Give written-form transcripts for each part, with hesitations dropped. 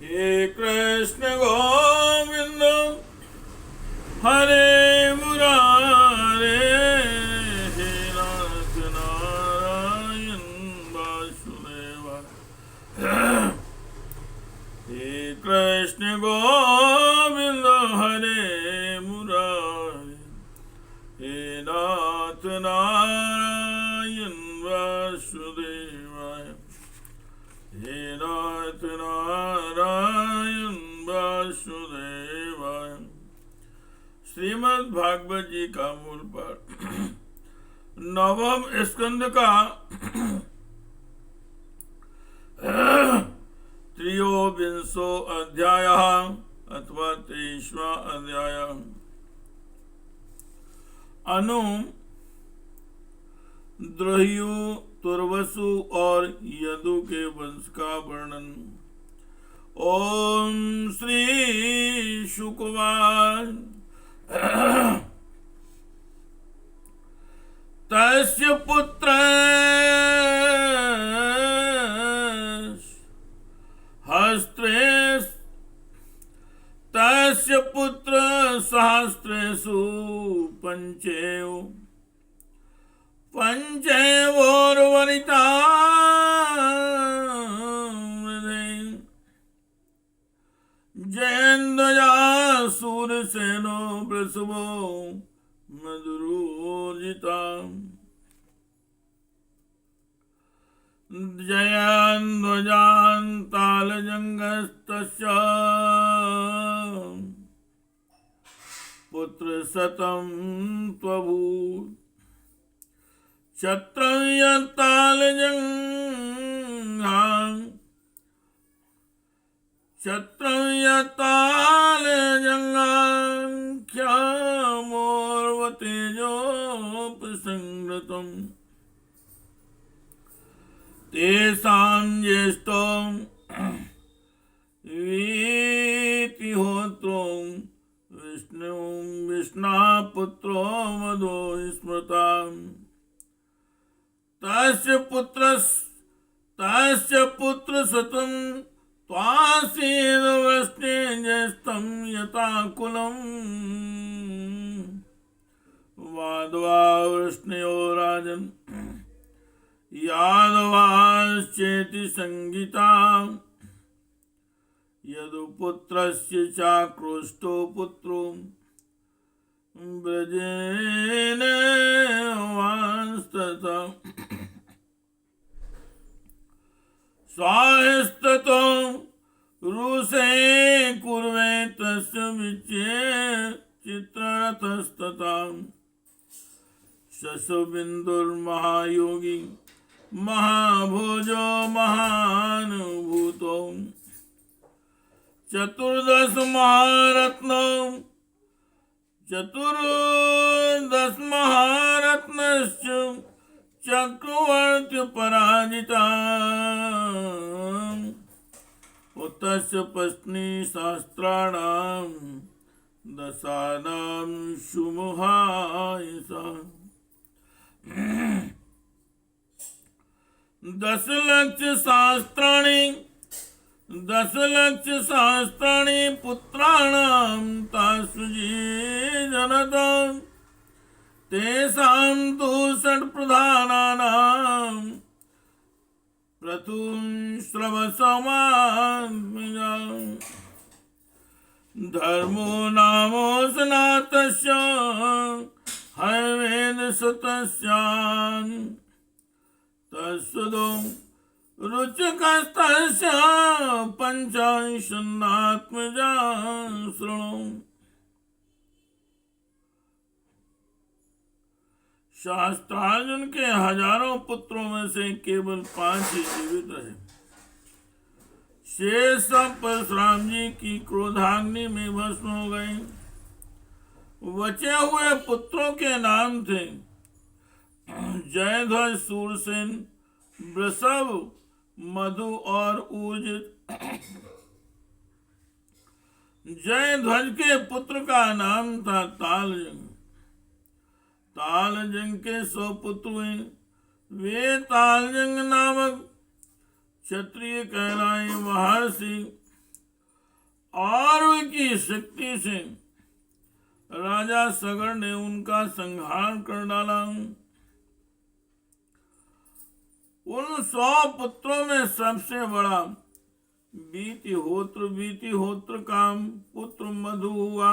हे कृष्ण गोविंद हरे मुरारे, हे नाथ नारायण वासुदेवा। हे कृष्ण गोविंद हरे मुरारे, हे नाथ नारायण वासुदेवाय। हे नाथ नारायण वासुदेवाय। श्रीमद् भागवत जी का मूल पाठ। नवम स्कंद का त्रयोविंशो अध्याय अथवा 23वां अध्याय। अनु द्रह्यु, तुर्वसु और यदु के वंश का वर्णन। ओम श्री शुकवाच तस्य पुत्र हस्त्रेस तस्य पुत्र सहस्रेषु पंचेव पंचैवोर्वनिता जयन्द्वया सूरसेनो वृषभो मधुरोजिता। जयान्द्वजान्तालजङ्गस्तस्य पुत्रशतं त्वभूत्। क्षत्रयतालजङ्घाख्यामोर्वतेजोपसंहृतम्। तेषां ज्येष्ठो वीतिहोत्रो विष्णापुत्रो मधो स्मृताम्। तस्य पुत्रशतं त्वासीद वृष्णे ज्येष्ठं यथा कुलम्। वादवा वृष्णयो राजन् यादवाश्चेति संगीता। यदुपुत्रस्य चाक्रोष्टो पुत्रो ब्रजेन वांस्तता। स्वाहेस्ततो रुषे कुर्वे तस्य विच्ये चित्ररथस्तथा। शशबिन्दुर्महायोगी महाभोजो महानुभूतो। चतुर्दश महारत्नश्च चक्रवर्ती पराजिता। उतस्य पत्नी शास्त्राणां दशानां सुमुहायसा। 10,00,000 शास्त्राणि पुत्राणां तासुजी जनतां। तेषां तु षट्प्रधानानां प्रथुश्रवसमात्मजा। धर्मो नामो सनातस्य हयवेदसतस्यान्। तत्सदो रुचकस्तस्य पंचाशन्नात्मजा शृणु। शास्त्रार्जुन के हजारों पुत्रों में से केवल 5 ही जीवित रहे। शेष सब परशुराम जी की क्रोधाग्नि में भस्म हो गए। बचे हुए पुत्रों के नाम थे जयध्वज, सूरसेन, वृषभ, मधु और ऊर्जित। जयध्वज के पुत्र का नाम था तालजंग। तालजंग के 100 पुत्र हुए। वे तालजंग नामक क्षत्रिय कहलाए महर्षि और उनकी शक्ति से राजा सगर ने उनका संहार कर डाला। उन 100 पुत्रों में सबसे बड़ा बीतिहोत्र का पुत्र मधु हुआ,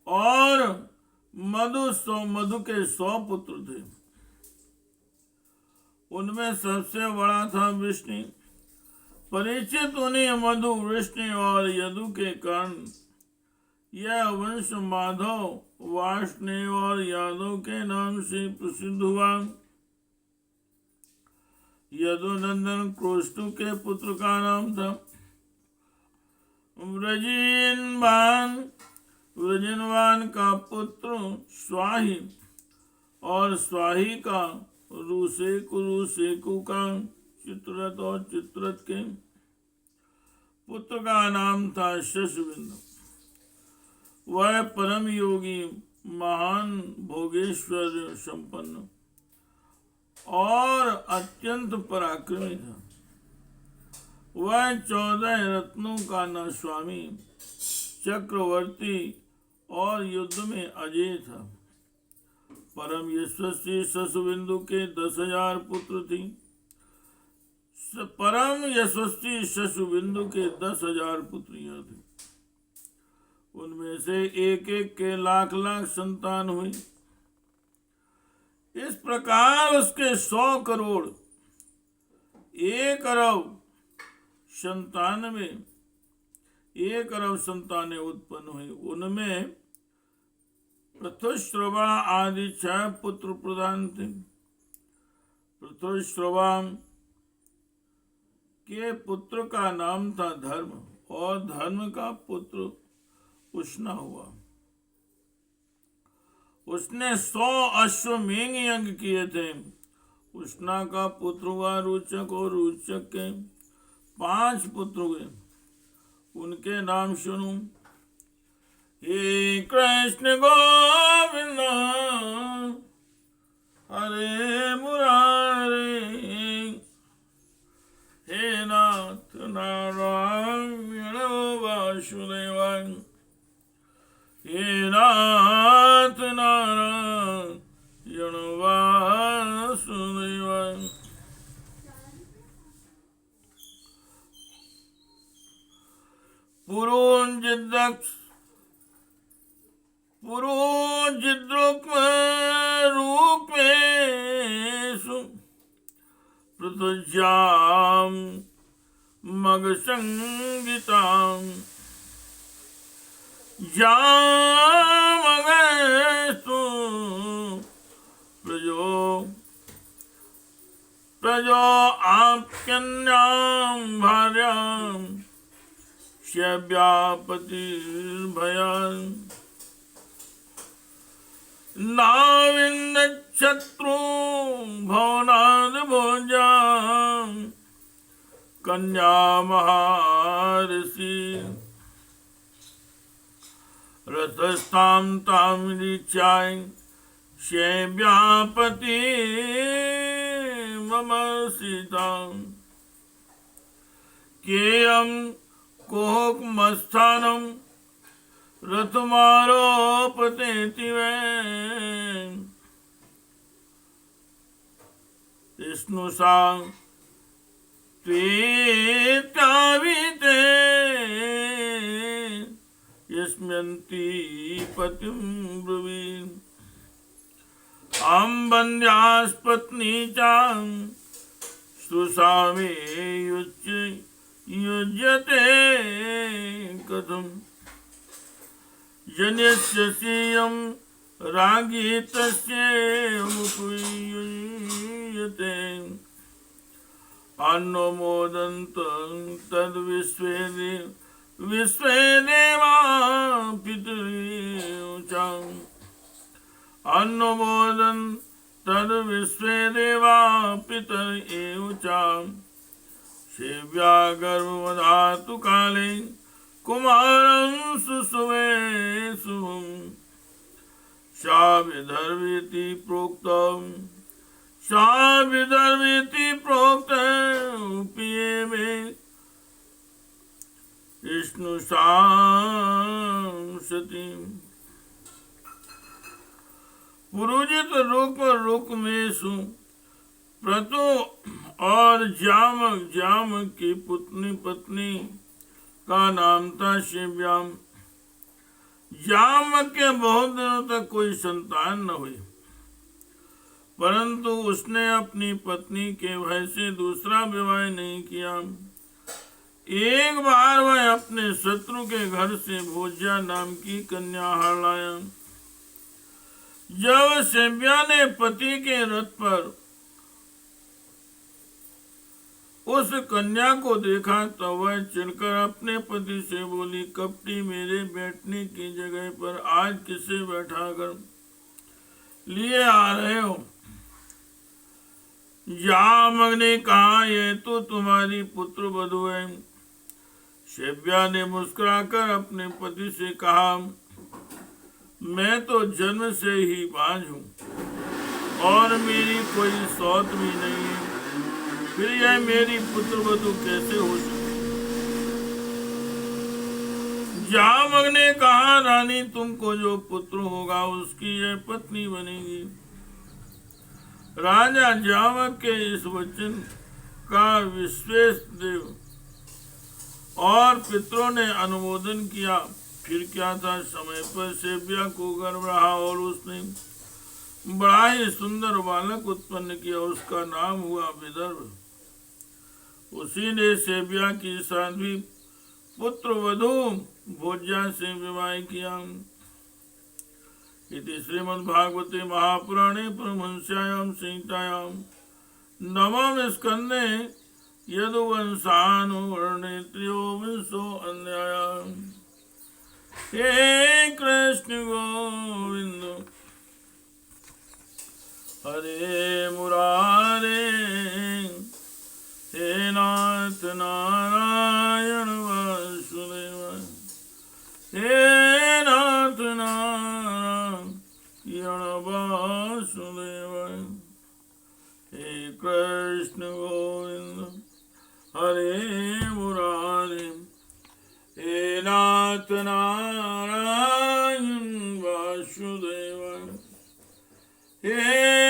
और मधु के 100 पुत्र थे। उनमें सबसे बड़ा था वृष्णि। परीक्षित उन्हें मधु, वृष्णि और यदु के कारण यह वंश माधव, वार्ष्णेय और यादव के नाम से प्रसिद्ध हुआ। यदुनंदन क्रोष्टु के पुत्र का नाम था व्रजिनवान का पुत्र स्वाही, और स्वाही का रूसेकु का चित्ररथ, और चित्ररथ के पुत्र का नाम था शशबिंदु। वह परम योगी, महान भोगेश्वर संपन्न और अत्यंत पराक्रमी था। वह 14 रत्नों का न स्वामी, चक्रवर्ती और युद्ध में अजय था। परम यशस्वी शशबिंदु के 10,000 पुत्र थी। परम यशस्वी शशबिंदु के 10,000 पुत्रियां थी। उनमें से एक एक के लाख लाख संतान हुई। इस प्रकार उसके 100 करोड़ 1 अरब संतानें उत्पन्न हुई। उनमें पृथुश्रवा आदि 6 पुत्र प्रधान थे। पृथुश्रवा के पुत्र का नाम था धर्म, और धर्म का पुत्र उष्णा हुआ। उसने 100 अश्वमेध यज्ञ किए थे। उष्णा का पुत्र हुआ रोचक, और रोचक के 5 पुत्र हुए। उनके नाम सुनो। हे कृष्ण गोविंद हरे मुरारे, हे नाथ नारायण वासुदेव, हे नाथ नारायण वासुदेव। पुरोजिद्रुक्मेषु पृथुज्यां मगसंगितां, जामगस्तु प्रजो आप्यन्यां भार्यां शव्यापतिर्भयान्, नाविन्दच्छत्रु भवनाद् भोजां कन्या महाऋषि, रथस्थां तां निरीक्षाय शव्यापति मम सीतां, केयं कोहकमस्थानं रथमारोपतेति वै, विष्णुसा त्वेत्याविते यस्मिन्ति पतिं ब्रुवीन्, अहं वन्द्यास्पत्नी चां सुसामे युज्यते कथम्, जनिष्यसीयं राज्ञी तस्यैमुपयुज्यते, अन्नमोदन्तं तद्विश्वे देवा पितॄणाम्, अन्नमोदन् तद्विश्वे देवा पितॄणाम्, सेव्या गर्भवधातु काले कुमारं सुषुवे शुभम्, शाविधर्वेति प्रोक्तं पिये मे विष्णु सांसति पुरोजित रुक में सु प्रतो और जामक की पत्नी का नाम था शिव्याम। जामक के बहुत दिनों तक कोई संतान न हुई, परंतु उसने अपनी पत्नी के भय से दूसरा विवाह नहीं किया। एक बार वह अपने शत्रु के घर से भोज्या नाम की कन्या हर लाया। जब शिव्या ने पति के रथ पर उस कन्या को देखा तो वह चिढ़कर अपने पति से बोली, कपटी, मेरे बैठने की जगह पर आज किसे बैठा कर लिए आ रहे हो? जामक ने कहा, यह तो तुम्हारी पुत्र वधू है। शिव्या ने मुस्कुराकर अपने पति से कहा, मैं तो जन्म से ही बांझ हूँ और मेरी कोई सौत भी नहीं है, फिर यह मेरी पुत्र वधू कैसे हो सकती? जामक ने कहा, रानी, तुमको जो पुत्र होगा उसकी यह पत्नी बनेगी। राजा जामक के इस वचन का विश्वेशदेव और पितरों ने अनुमोदन किया। फिर क्या था, समय पर शिव्या को गर्भ रहा और उसने बड़ा ही सुंदर बालक उत्पन्न किया। उसका नाम हुआ विदर्भ। उसी ने शिव्या की साध्वी पुत्र वधू भोज्या से विवाह किया। इति श्रीमद्भागवते महापुराणे परमहंस्यायां संहितायां नवम स्कंदे यदुवंशानुवर्णे त्रयोविंशो अध्यायः। हे कृष्ण गोविंद हरे मुरारे, हे नाथ नारायण वासुदेव, हे नाथ नारायण वासुदेव, हे कृष्ण गोविंद हरे मुरारे, हे नाथ नारायण वासुदेव, हे